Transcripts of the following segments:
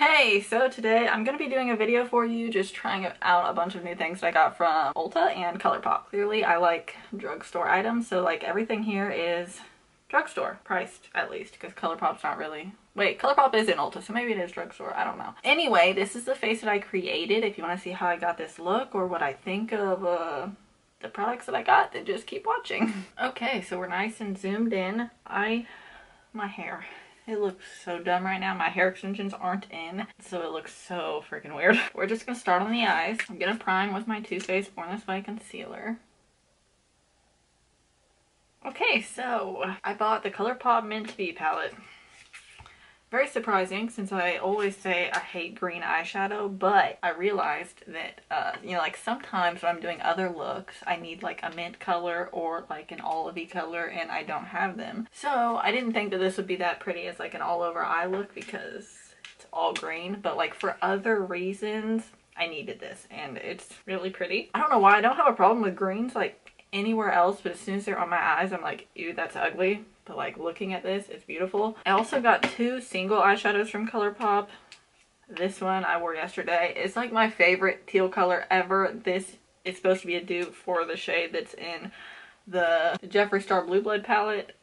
Hey, so today I'm going to be doing a video for you just trying out a bunch of new things that I got from Ulta and ColourPop. Clearly I like drugstore items, so like everything here is drugstore priced at least, because ColourPop's not really... Wait, ColourPop is in Ulta, so maybe it is drugstore, I don't know. Anyway, this is the face that I created. If you want to see how I got this look or what I think of the products that I got, then just keep watching. Okay, so we're nice and zoomed in. My hair. It looks so dumb right now. My hair extensions aren't in, so it looks so freaking weird. We're just gonna start on the eyes. I'm gonna prime with my Too Faced Born This Way concealer. Okay, so I bought the ColourPop Mint Bee palette. Very surprising, since I always say I hate green eyeshadow, but I realized that, you know, like sometimes when I'm doing other looks, I need like a mint color or like an olivey color, and I don't have them. So I didn't think that this would be that pretty as like an all over eye look because it's all green, but like for other reasons, I needed this, and it's really pretty. I don't know why, I don't have a problem with greens like anywhere else, but as soon as they're on my eyes, I'm like, ew, that's ugly. But like looking at this, it's beautiful. I also got two single eyeshadows from ColourPop. This one I wore yesterday. It's like my favorite teal color ever. This is supposed to be a dupe for the shade that's in the Jeffree Star Blue Blood palette.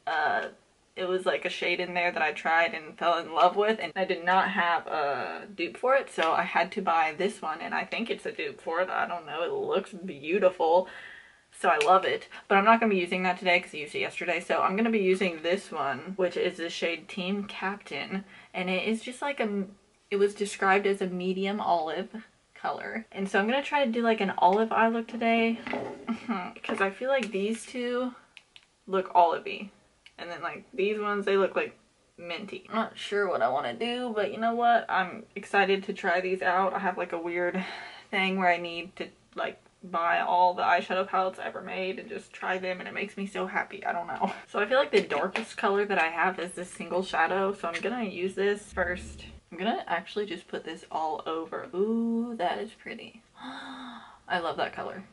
It was like a shade in there that I tried and fell in love with, and I did not have a dupe for it, so I had to buy this one, and I think it's a dupe for it. I don't know. It looks beautiful. So I love it, but I'm not going to be using that today because I used it yesterday. So I'm going to be using this one, which is the shade Team Captain. And it is just like it was described as a medium olive color. And so I'm going to try to do like an olive eye look today because I feel like these two look olivey. And then like these ones, they look like minty. I'm not sure what I want to do, but you know what? I'm excited to try these out. I have like a weird thing where I need to like buy all the eyeshadow palettes ever made and just try them, and it makes me so happy. I don't know. So I feel like the darkest color that I have is this single shadow, so I'm gonna use this first. I'm gonna actually just put this all over. Ooh, that is pretty. I love that color.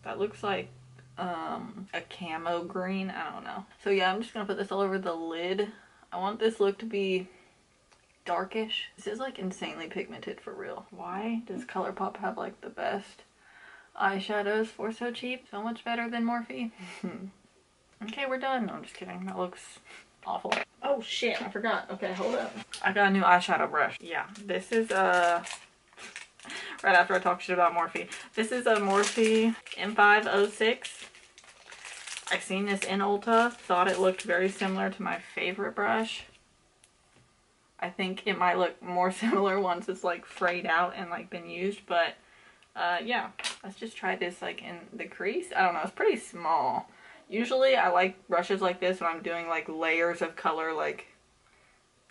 That looks like a camo green. I don't know. So yeah, I'm just gonna put this all over the lid. I want this look to be darkish. This is like insanely pigmented for real. Why does ColourPop have like the best eyeshadows for so cheap? So much better than Morphe. Okay, we're done. No, I'm just kidding. That looks awful. Oh shit, I forgot. Okay, hold up. I got a new eyeshadow brush. Yeah, this is right after I talk shit about Morphe. This is a Morphe M506. I seen this in Ulta. Thought it looked very similar to my favorite brush. I think it might look more similar once it's like frayed out and like been used, but yeah, let's just try this like in the crease. I don't know, it's pretty small. Usually I like brushes like this when I'm doing like layers of color, like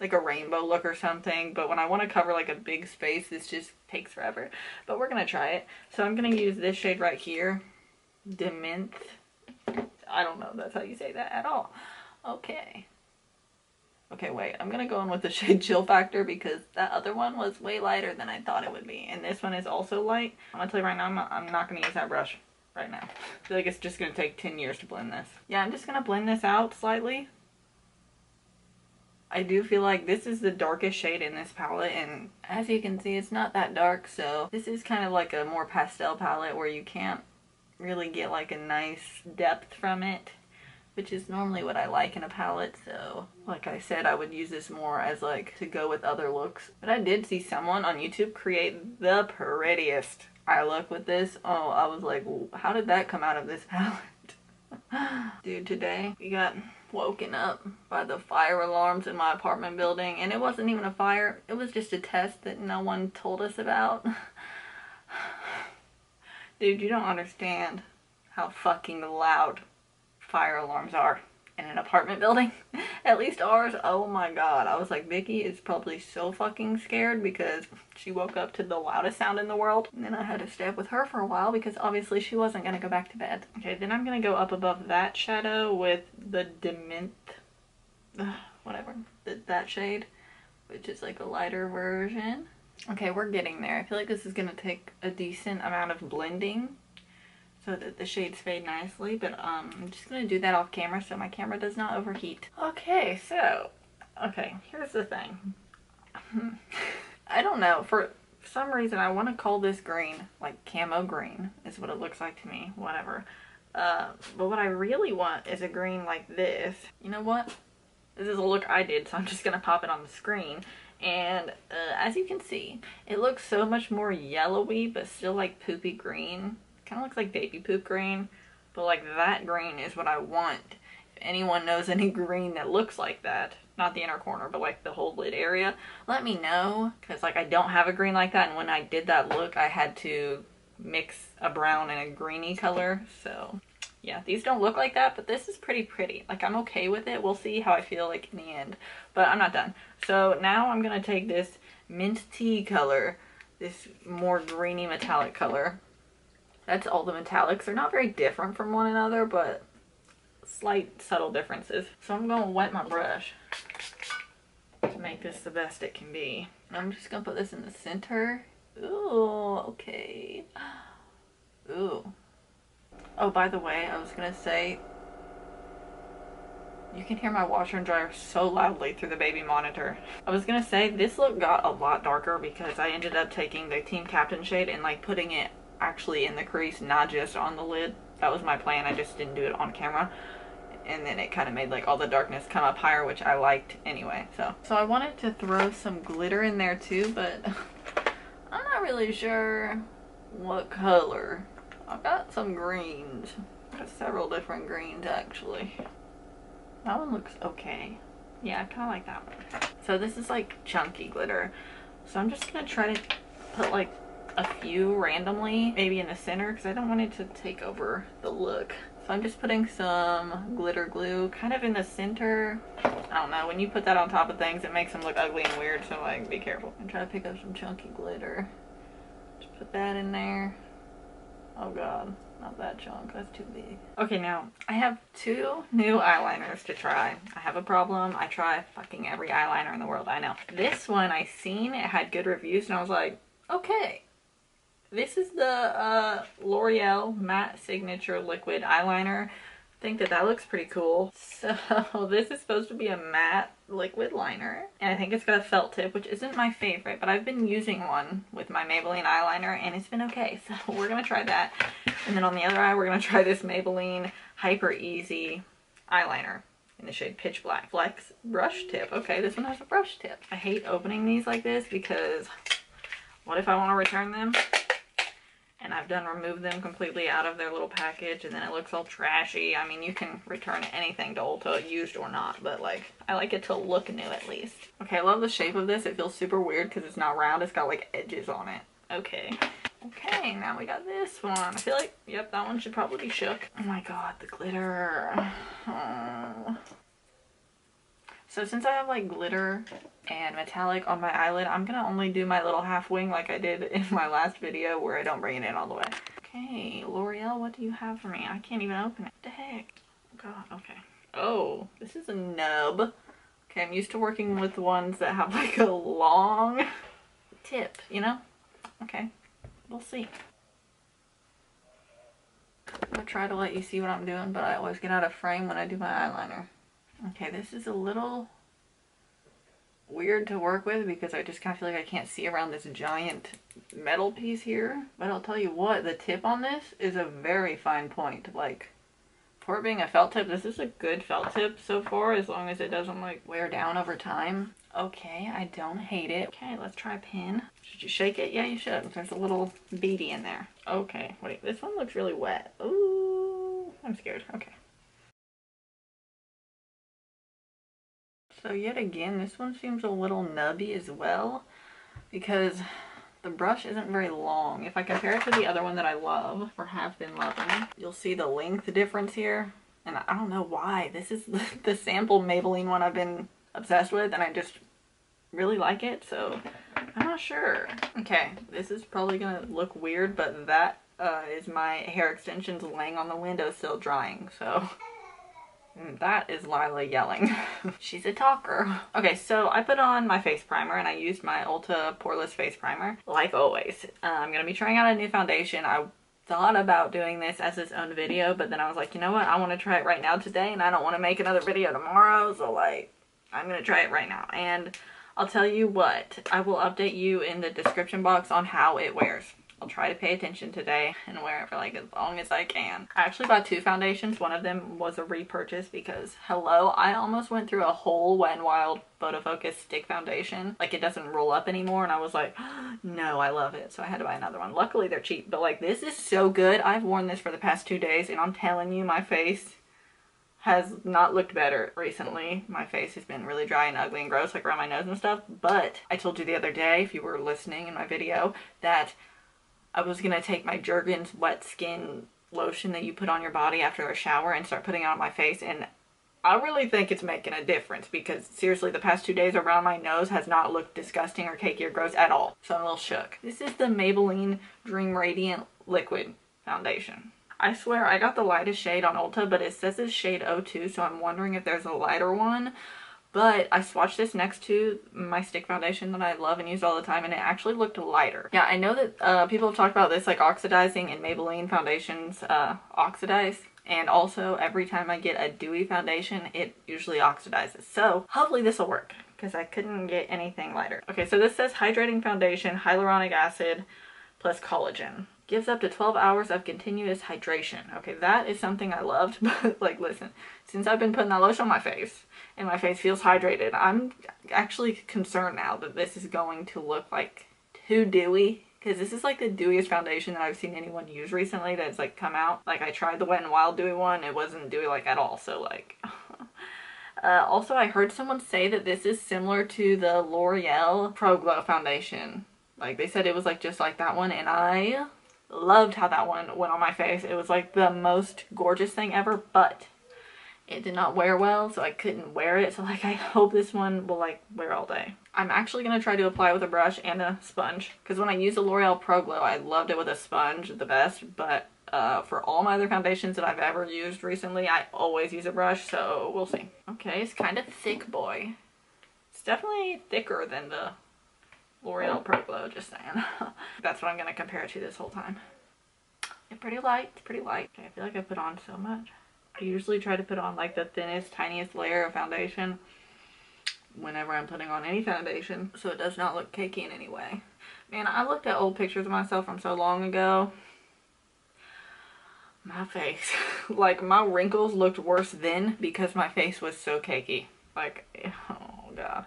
a rainbow look or something, but when I want to cover like a big space, this just takes forever. But we're gonna try it. So I'm gonna use this shade right here, Demint. I don't know if that's how you say that at all. Okay. Okay, wait, I'm gonna go in with the shade Chill Factor because that other one was way lighter than I thought it would be. And this one is also light. I'm gonna tell you right now, I'm not gonna use that brush right now. I feel like it's just gonna take 10 years to blend this. Yeah, I'm just gonna blend this out slightly. I do feel like this is the darkest shade in this palette, and as you can see, it's not that dark, so this is kind of like a more pastel palette where you can't really get like a nice depth from it, which is normally what I like in a palette. So like I said, I would use this more as like to go with other looks. But I did see someone on YouTube create the prettiest eye look with this. Oh, I was like, how did that come out of this palette? Dude, today we got woken up by the fire alarms in my apartment building, and it wasn't even a fire. It was just a test that no one told us about. Dude, you don't understand how fucking loud fire alarms are in an apartment building. At least ours. Oh my god. I was like, Vicky is probably so fucking scared because she woke up to the loudest sound in the world. And then I had to stay up with her for a while because obviously she wasn't gonna go back to bed. Okay, then I'm gonna go up above that shadow with the Demint, whatever, that shade, which is like a lighter version. Okay, we're getting there. I feel like this is gonna take a decent amount of blending so that the shades fade nicely, but I'm just gonna do that off camera so my camera does not overheat. Okay, so, okay, here's the thing. I don't know. For some reason, I want to call this green, like camo green is what it looks like to me. Whatever. But what I really want is a green like this. You know what? This is a look I did, so I'm just going to pop it on the screen. And as you can see, it looks so much more yellowy, but still like poopy green. Kind of looks like baby poop green, but like that green is what I want. If anyone knows any green that looks like that, not the inner corner, but like the whole lid area, let me know. Because like I don't have a green like that, and when I did that look, I had to mix a brown and a greeny color. So yeah, these don't look like that, but this is pretty. Like I'm okay with it. We'll see how I feel like in the end, but I'm not done. So now I'm gonna take this mint tea color, this more greeny metallic color. That's all the metallics. They're not very different from one another, but slight subtle differences. So I'm gonna wet my brush to make this the best it can be. And I'm just gonna put this in the center. Ooh, okay. Ooh. Oh, by the way, I was gonna say, you can hear my washer and dryer so loudly through the baby monitor. I was gonna say, this look got a lot darker because I ended up taking the Team Captain shade and like putting it actually in the crease, not just on the lid. That was my plan. I just didn't do it on camera. And then it kind of made like all the darkness come up higher, which I liked anyway. So I wanted to throw some glitter in there too, but I'm not really sure what color. I've got some greens. I've got several different greens actually. That one looks okay. Yeah, I kind of like that one. So this is like chunky glitter. So I'm just gonna try to put like a few randomly, maybe in the center, because I don't want it to take over the look. So I'm just putting some glitter glue kind of in the center. I don't know, when you put that on top of things, it makes them look ugly and weird, so like be careful. And try to pick up some chunky glitter. Just put that in there. Oh god, not that chunk, that's too big. Okay, now I have 2 new eyeliners to try. I have a problem. I try fucking every eyeliner in the world, I know. This one I seen, it had good reviews, and I was like, okay. This is the L'Oreal Matte Signature Liquid Eyeliner. I think that looks pretty cool. So this is supposed to be a matte liquid liner. And I think it's got a felt tip, which isn't my favorite, but I've been using one with my Maybelline eyeliner and it's been okay. So we're going to try that. And then on the other eye, we're going to try this Maybelline Hyper Easy eyeliner in the shade Pitch Black. Flex brush tip. Okay, this one has a brush tip. I hate opening these like this because what if I want to return them? And I've done remove them completely out of their little package and then it looks all trashy. I mean, you can return anything to Ulta, used or not, but like, I like it to look new at least. Okay, I love the shape of this. It feels super weird because it's not round. It's got like edges on it. Okay. Okay, now we got this one. I feel like, yep, that one should probably be shook. Oh my god, the glitter. Oh. So since I have like glitter and metallic on my eyelid, I'm gonna only do my little half wing like I did in my last video where I don't bring it in all the way. Okay, L'Oreal, what do you have for me? I can't even open it. What the heck? God, okay. Oh, this is a nub. Okay, I'm used to working with ones that have like a long tip, you know? Okay, we'll see. I'm gonna try to let you see what I'm doing, but I always get out of frame when I do my eyeliner. Okay, this is a little weird to work with because I just kind of feel like I can't see around this giant metal piece here. But I'll tell you what, the tip on this is a very fine point. Like, for it being a felt tip, this is a good felt tip so far, as long as it doesn't like wear down over time. Okay, I don't hate it. Okay, let's try a pin. Should you shake it? Yeah, you should. There's a little beady in there. Okay, wait, this one looks really wet. Ooh, I'm scared. Okay. So yet again, this one seems a little nubby as well because the brush isn't very long. If I compare it to the other one that I love, or have been loving, you'll see the length difference here. And I don't know why. This is the sample Maybelline one I've been obsessed with and I just really like it, so I'm not sure. Okay, this is probably gonna look weird, but that is my hair extensions laying on the windowsill drying, so... That is Lila yelling. She's a talker. Okay, so I put on my face primer and I used my Ulta Poreless Face Primer, like always. I'm going to be trying out a new foundation. I thought about doing this as its own video, but then I was like, you know what? I want to try it right now today and I don't want to make another video tomorrow, so like, I'm going to try it right now. And I'll tell you what, I will update you in the description box on how it wears. I'll try to pay attention today and wear it for like as long as I can. I actually bought 2 foundations. One of them was a repurchase because, hello, I almost went through a whole Wet n Wild Photo Focus stick foundation. Like, it doesn't roll up anymore, and I was like, no, I love it. So I had to buy another one. Luckily, they're cheap, but like, this is so good. I've worn this for the past 2 days, and I'm telling you, my face has not looked better recently. My face has been really dry and ugly and gross, like around my nose and stuff. But I told you the other day, if you were listening in my video, that I was gonna take my Jergens wet skin lotion that you put on your body after a shower and start putting it on my face, and I really think it's making a difference because seriously, the past 2 days around my nose has not looked disgusting or cakey or gross at all. So I'm a little shook. This is the Maybelline Dream Radiant Liquid Foundation. I swear I got the lightest shade on Ulta, but it says it's shade 02, so I'm wondering if there's a lighter one. But I swatched this next to my stick foundation that I love and use all the time, and it actually looked lighter. Yeah, I know that people have talked about this, like oxidizing, and Maybelline foundations oxidize. And also, every time I get a dewy foundation, it usually oxidizes. So hopefully this will work, because I couldn't get anything lighter. Okay, so this says hydrating foundation, hyaluronic acid, plus collagen. Gives up to 12 hours of continuous hydration. Okay, that is something I loved, but like, listen, since I've been putting that lotion on my face, and my face feels hydrated, I'm actually concerned now that this is going to look like too dewy, because this is like the dewiest foundation that I've seen anyone use recently that's like come out. Like, I tried the Wet n Wild dewy one, it wasn't dewy like at all, so like also, I heard someone say that this is similar to the L'Oreal Pro Glow foundation. Like, they said it was like just like that one, and I loved how that one went on my face. It was like the most gorgeous thing ever, but it did not wear well, so I couldn't wear it. So like, I hope this one will like wear all day. I'm actually going to try to apply with a brush and a sponge, because when I used the L'Oreal Pro Glow, I loved it with a sponge the best, but for all my other foundations that I've ever used recently, I always use a brush, so we'll see. Okay, it's kind of thick, boy. It's definitely thicker than the L'Oreal Pro Glow, just saying. That's what I'm going to compare it to this whole time. It's pretty light, it's pretty light. Okay, I feel like I put on so much. I usually try to put on like the thinnest, tiniest layer of foundation whenever I'm putting on any foundation, so it does not look cakey in any way. Man, I looked at old pictures of myself from so long ago. My face, like, my wrinkles looked worse then because my face was so cakey. Like, oh god.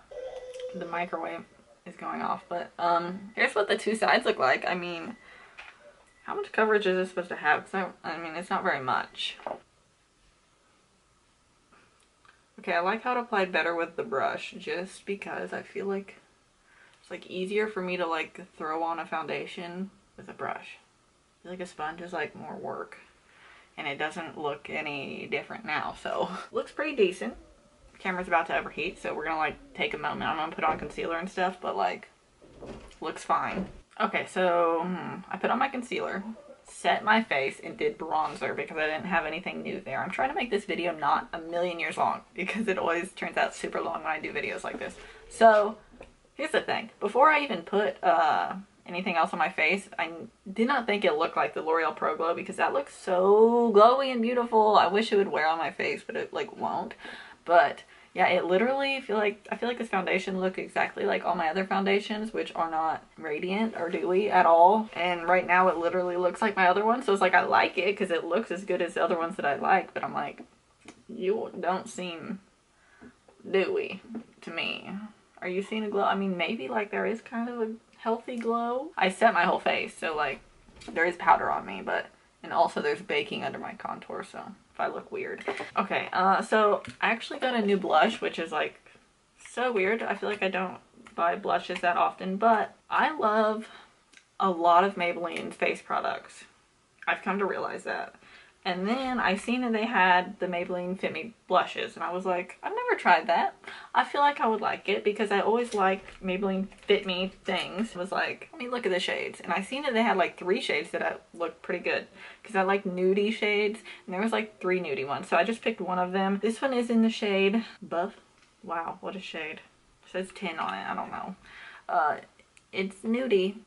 The microwave is going off, but here's what the 2 sides look like. I mean, how much coverage is this supposed to have? Because I mean, it's not very much. Okay, I like how it applied better with the brush, just because I feel like it's like easier for me to like throw on a foundation with a brush. I feel like a sponge is like more work, and it doesn't look any different now, so looks pretty decent. Camera's about to overheat, so we're gonna like take a moment. I'm gonna put on concealer and stuff, but like, looks fine. Okay, so I put on my concealer, set my face, and did bronzer because I didn't have anything new there. I'm trying to make this video not a million years long because it always turns out super long when I do videos like this. So here's the thing, before I even put anything else on my face, I did not think it looked like the L'Oreal Pro Glow because that looks so glowy and beautiful. I wish it would wear on my face, but it like won't. But yeah, it literally I feel like this foundation looked exactly like all my other foundations, which are not radiant or dewy at all. And right now it literally looks like my other one. So it's like, I like it because it looks as good as the other ones that I like, but I'm like, you don't seem dewy to me. Are you seeing a glow? I mean, maybe like there is kind of a healthy glow. I set my whole face, so like there is powder on me, but, and also there's baking under my contour, so if I look weird. Okay, so I actually got a new blush, which is like so weird. I feel like I don't buy blushes that often, but I love a lot of Maybelline face products. I've come to realize that. And then I seen that they had the Maybelline Fit Me blushes, and I was like, I've never tried that. I feel like I would like it because I always liked Maybelline Fit Me things. I was like, let me look at the shades. And I seen that they had like 3 shades that looked pretty good because I like nudie shades, and there was like 3 nudie ones. So I just picked one of them. This one is in the shade Buff. Wow, what a shade. It says 10 on it, I don't know. It's nudie.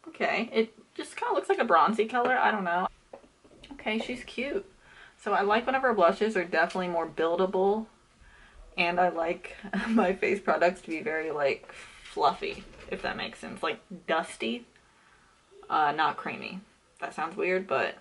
Okay, it just kind of looks like a bronzy color. I don't know. Okay, she's cute. So I like whenever blushes are definitely more buildable And I like my face products to be very like fluffy, if that makes sense. Like dusty, not creamy. That sounds weird, but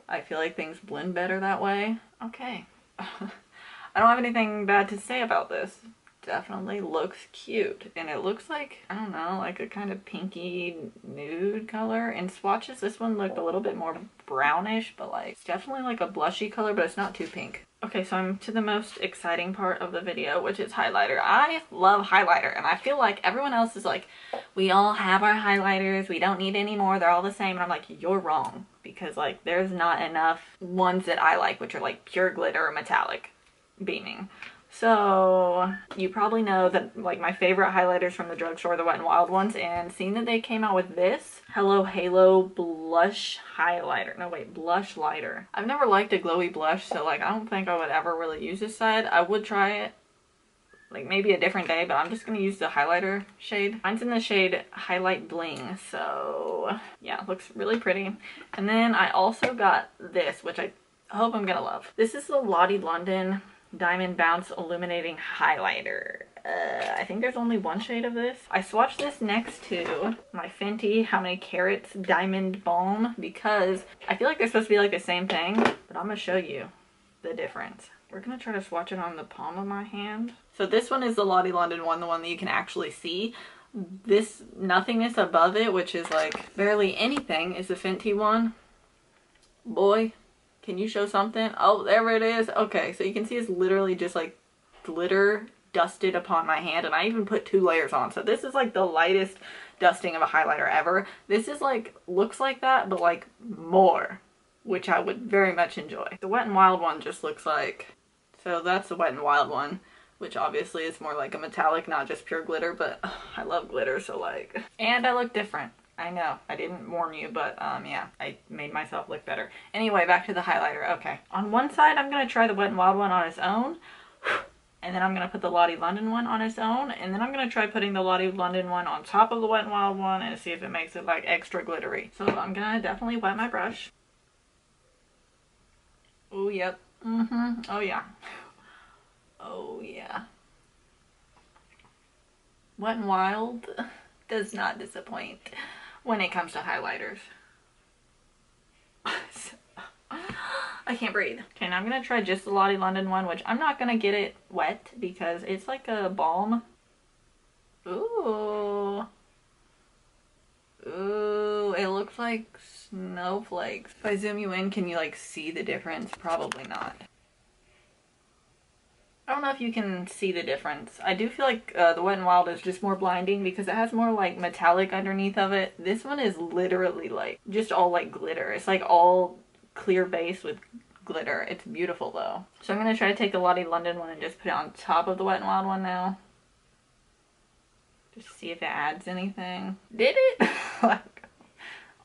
I feel like things blend better that way. Okay. I don't have anything bad to say about this. Definitely looks cute. And it looks like, I don't know, like a kind of pinky nude color. In swatches, this one looked a little bit more brownish, but like, it's definitely like a blushy color, but it's not too pink. Okay, so I'm to the most exciting part of the video, which is highlighter. I love highlighter, and I feel like everyone else is like, we all have our highlighters, we don't need any more, they're all the same. And I'm like, you're wrong. Because like, there's not enough ones that I like, which are like pure glitter or metallic beaming. So you probably know that like my favorite highlighters from the drugstore are the Wet n Wild ones, and seeing that they came out with this Hello Halo blush highlighter. No wait, blush lighter. I've never liked a glowy blush, so like I don't think I would ever really use this side. I would try it like maybe a different day, but I'm just gonna use the highlighter shade. Mine's in the shade Highlight Bling, so yeah, it looks really pretty. And then I also got this, which I hope I'm gonna love. This is the Lottie London Diamond Bounce Illuminating Highlighter. I think there's only one shade of this. I swatched this next to my Fenty How Many Carats Diamond Balm because I feel like they're supposed to be like the same thing, but I'm gonna show you the difference. We're gonna try to swatch it on the palm of my hand. So this one is the Lottie London one, the one that you can actually see. This nothingness above it, which is like barely anything, is the Fenty one. Boy, can you show something? Oh, there it is. Okay, so you can see it's literally just like glitter dusted upon my hand, and I even put 2 layers on. So this is like the lightest dusting of a highlighter ever. This is like, looks like that, but like more, which I would very much enjoy. The Wet n Wild one just looks like, so that's the Wet n Wild one, which obviously is more like a metallic, not just pure glitter, but I love glitter, so like, and I look different. I know, I didn't warn you, but yeah, I made myself look better. Anyway, back to the highlighter. Okay, on one side, I'm gonna try the Wet n Wild one on its own, and then I'm gonna put the Lottie London one on its own, and then I'm gonna try putting the Lottie London one on top of the Wet n Wild one and see if it makes it like extra glittery. So I'm gonna definitely wet my brush. Oh, yep. Oh, yeah. Oh, yeah. Wet n Wild does not disappoint when it comes to highlighters. I can't breathe. Okay, now I'm gonna try just the Lottie London one, which I'm not gonna get it wet because it's like a balm. Ooh. Ooh, it looks like snowflakes. If I zoom you in, can you like see the difference? Probably not. I don't know if you can see the difference. I do feel like the Wet n Wild is just more blinding because it has more like metallic underneath of it. This one is literally like just all like glitter. It's like all clear base with glitter. It's beautiful though. So I'm gonna try to take the Lottie London one and just put it on top of the Wet n Wild one now. Just see if it adds anything. Did it? Like,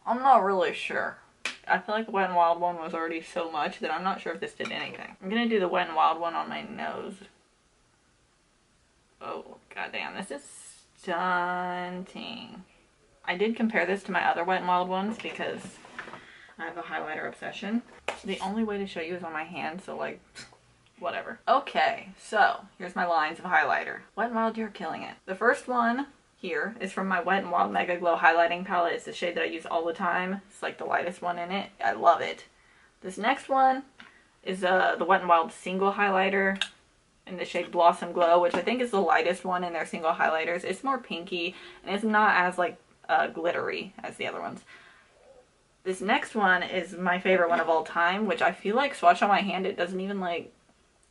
I'm not really sure. I feel like the Wet n Wild one was already so much that I'm not sure if this did anything. I'm gonna do the Wet n Wild one on my nose. Oh, goddamn, this is stunning. I did compare this to my other Wet n Wild ones because I have a highlighter obsession. The only way to show you is on my hand, so like, whatever. Okay, so here's my lines of highlighter. Wet n Wild, you're killing it. The first one here is from my Wet n Wild Mega Glow highlighting palette. It's the shade that I use all the time. It's like the lightest one in it. I love it. This next one is the Wet n Wild single highlighter in the shade Blossom Glow, which I think is the lightest one in their single highlighters. It's more pinky and it's not as like glittery as the other ones. This next one is my favorite one of all time, which I feel like swatched on my hand, it doesn't even like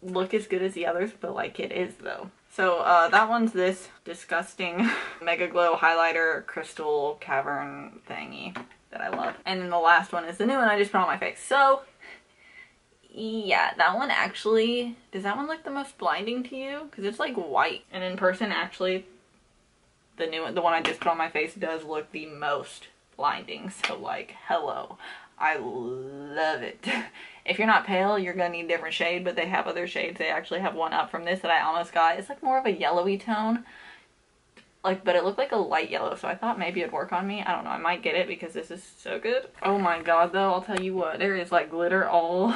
look as good as the others, but like it is though. So that one's this disgusting Mega Glow highlighter crystal cavern thingy that I love. And then the last one is the new one I just put on my face. So yeah, that one actually, does that one look the most blinding to you? Because it's like white. And in person actually, the new one, the one I just put on my face does look the most blinding. So like, hello. I love it. If you're not pale, you're gonna need a different shade, but they have other shades. They actually have one up from this that I almost got. It's like more of a yellowy tone. Like, but it looked like a light yellow, so I thought maybe it'd work on me. I don't know, I might get it because this is so good. Oh my god though, I'll tell you what, there is like glitter all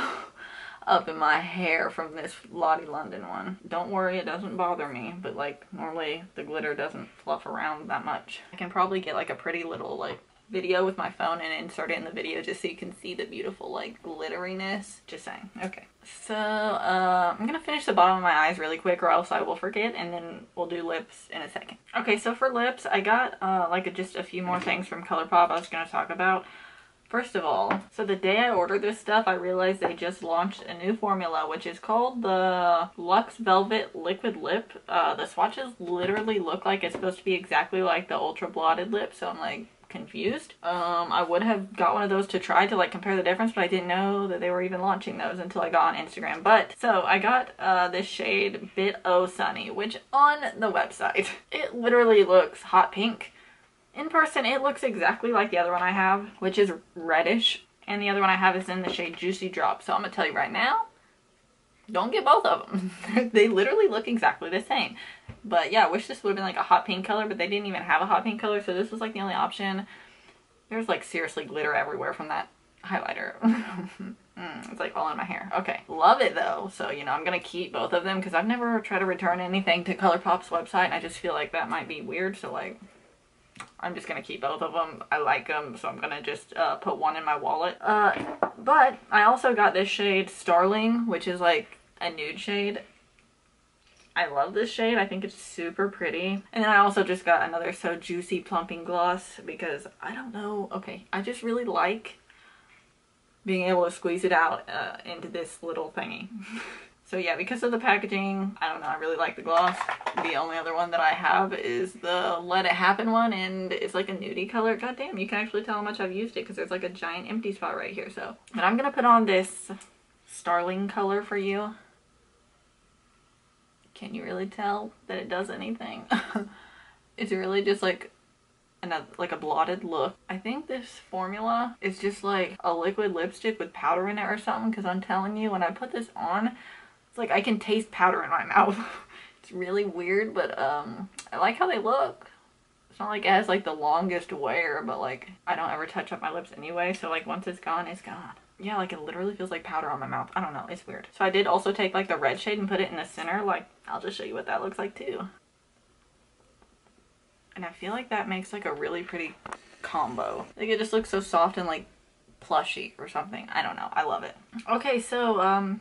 up in my hair from this Lottie London one. Don't worry, it doesn't bother me, but like normally the glitter doesn't fluff around that much. I can probably get like a pretty little like video with my phone and insert it in the video just so you can see the beautiful like glitteriness. Just saying. Okay, so I'm gonna finish the bottom of my eyes really quick or else I will forget, and then we'll do lips in a second. Okay, so for lips I got just a few more things from ColourPop I was gonna talk about. First of all, so the day I ordered this stuff, I realized they just launched a new formula, which is called the Luxe Velvet Liquid Lip. The swatches literally look like it's supposed to be exactly like the Ultra Blotted Lip, so I'm like confused. I would have got one of those to try to like compare the difference, but I didn't know that they were even launching those until I got on Instagram. But so I got this shade Bit O Sunny, which on the website, it literally looks hot pink. In person, it looks exactly like the other one I have, which is reddish. And the other one I have is in the shade Juicy Drop. So I'm going to tell you right now, don't get both of them. They literally look exactly the same. But yeah, I wish this would have been like a hot pink color, but they didn't even have a hot pink color. So this was like the only option. There's like seriously glitter everywhere from that highlighter. It's like all in my hair. Okay, love it though. So, you know, I'm going to keep both of them because I've never tried to return anything to ColourPop's website. And I just feel like that might be weird. So like, I'm just going to keep both of them. I like them, so I'm going to just put one in my wallet. But I also got this shade Starling, which is like a nude shade. I love this shade. I think it's super pretty. And then I also just got another So Juicy Plumping Gloss because I don't know. Okay, I just really like being able to squeeze it out into this little thingy. So yeah, because of the packaging, I don't know, I really like the gloss. The only other one that I have is the Let It Happen one, and it's like a nudie color. God damn, you can actually tell how much I've used it because there's like a giant empty spot right here. So, but I'm gonna put on this Starling color for you. Can you really tell that it does anything? It's really just like a blotted look. I think this formula is just like a liquid lipstick with powder in it or something, because I'm telling you, when I put this on, it's like I can taste powder in my mouth. It's really weird, but I like how they look. It's not like it has like the longest wear, but like I don't ever touch up my lips anyway, so like once it's gone, it's gone. Yeah, like it literally feels like powder on my mouth. I don't know, it's weird. So I did also take like the red shade and put it in the center. Like, I'll just show you what that looks like too. And I feel like that makes like a really pretty combo. Like it just looks so soft and like plushy or something. I don't know, I love it. Okay, so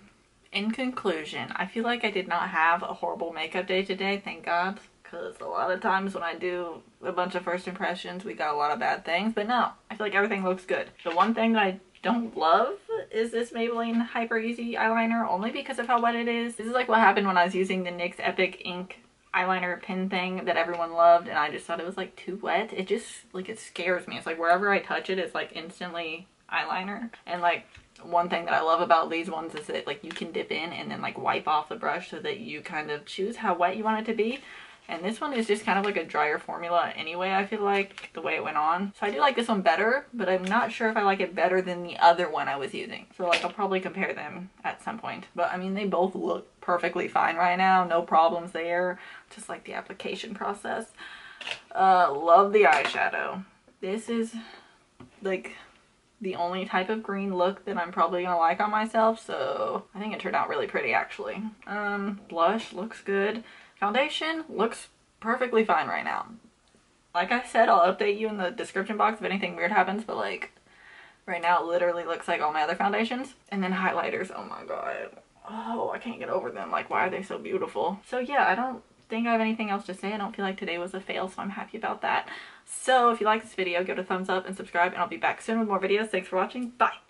in conclusion, I feel like I did not have a horrible makeup day today, thank God. Because a lot of times when I do a bunch of first impressions, we got a lot of bad things. But no, I feel like everything looks good. The one thing that I don't love is this Maybelline Hyper Easy eyeliner, only because of how wet it is. This is like what happened when I was using the NYX Epic Ink eyeliner pin thing that everyone loved, and I just thought it was like too wet. It just like, it scares me. It's like wherever I touch it, it's like instantly eyeliner. And like one thing that I love about these ones is that like you can dip in and then like wipe off the brush so that you kind of choose how wet you want it to be. And this one is just kind of like a drier formula anyway, I feel like, the way it went on. So I do like this one better, but I'm not sure if I like it better than the other one I was using. So like I'll probably compare them at some point. But I mean, they both look perfectly fine right now. No problems there. Just like the application process. Love the eyeshadow. This is like the only type of green look that I'm probably gonna like on myself. So I think it turned out really pretty actually. Blush looks good. Foundation looks perfectly fine right now. Like I said, I'll update you in the description box if anything weird happens, but like right now it literally looks like all my other foundations. And then highlighters, oh my god. Oh, I can't get over them. Like, why are they so beautiful? So yeah, I don't think I have anything else to say. I don't feel like today was a fail, so I'm happy about that. So if you like this video, give it a thumbs up and subscribe, and I'll be back soon with more videos. Thanks for watching. Bye!